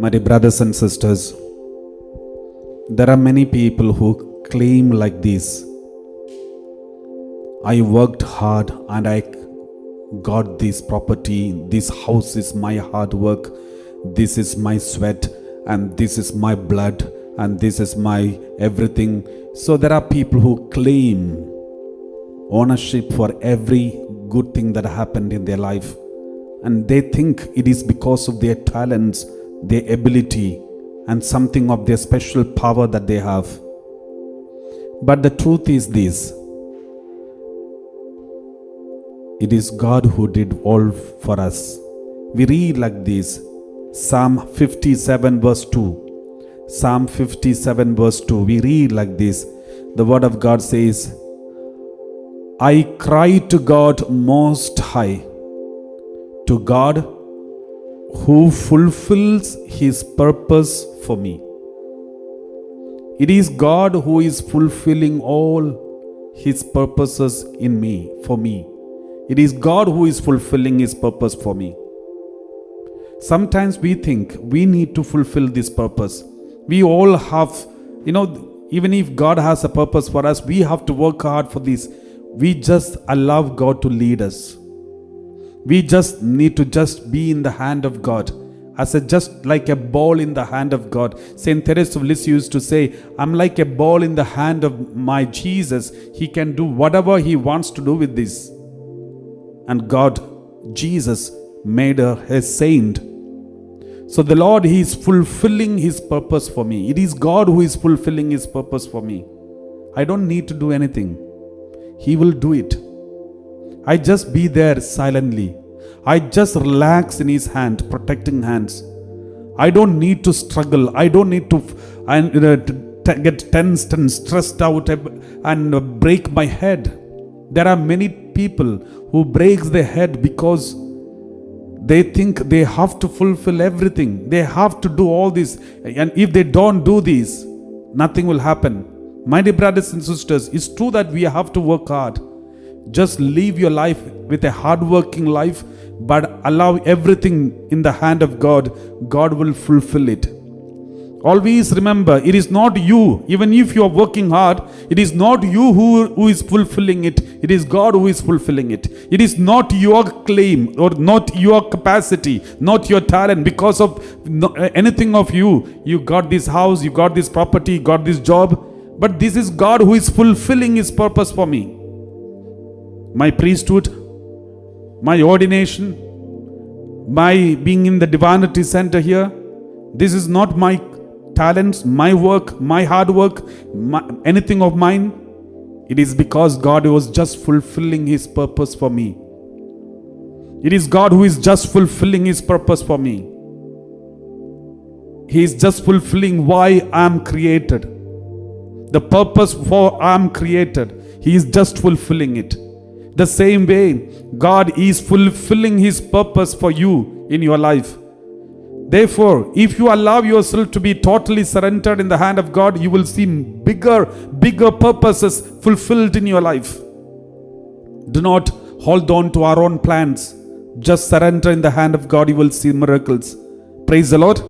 My dear brothers and sisters, there are many people who claim like this: I worked hard and I got this property, this house is my hard work, this is my sweat, and this is my blood, and this is my everything. So there are people who claim ownership for every good thing that happened in their life, and they think it is because of their talents, their ability, and something of their special power that they have. But the truth is this: it is God who did all for us. We read like this: Psalm 57 verse 2. Psalm 57 verse 2. We read like this. The word of God says, I cry to God most high, to God who fulfills His purpose for me. It is God who is fulfilling all His purposes in me, for me. It is God who is fulfilling His purpose for me. Sometimes we think we need to fulfill this purpose. We all have, even if God has a purpose for us, we have to work hard for this. We just allow God to lead us. We just need to just be in the hand of God, just like a ball in the hand of God. Saint Teresa of Lisieux used to say, I'm like a ball in the hand of my Jesus. He can do whatever He wants to do with this. And God, Jesus, made her a saint. So the Lord, He is fulfilling His purpose for me. It is God who is fulfilling His purpose for me. I don't need to do anything. He will do it. I just be there silently. I just relax in His hand, protecting hands. I don't need to struggle. I don't need to get tensed and stressed out and break my head. There are many people who breaks their head because they think they have to fulfill everything. They have to do all this. And if they don't do this, nothing will happen. My dear brothers and sisters, it's true that we have to work hard. Just live your life with a hard-working life, but allow everything in the hand of God. God will fulfill it. Always remember, it is not you. Even if you are working hard, it is not you who is fulfilling it. It is God who is fulfilling it. It is not your claim or not your capacity, not your talent. Because of anything of you, you got this house, you got this property, you got this job. But this is God who is fulfilling His purpose for me. My priesthood, my ordination, my being in the Divinity Center here, this is not my talents, my work, my hard work, anything of mine. It is because God was just fulfilling His purpose for me. It is God who is just fulfilling His purpose for me. He is just fulfilling why I am created. The purpose for I am created, He is just fulfilling it. The same way, God is fulfilling His purpose for you in your life. Therefore, if you allow yourself to be totally surrendered in the hand of God, you will see bigger purposes fulfilled in your life. Do not hold on to our own plans. Just surrender in the hand of God. You will see miracles. Praise the Lord.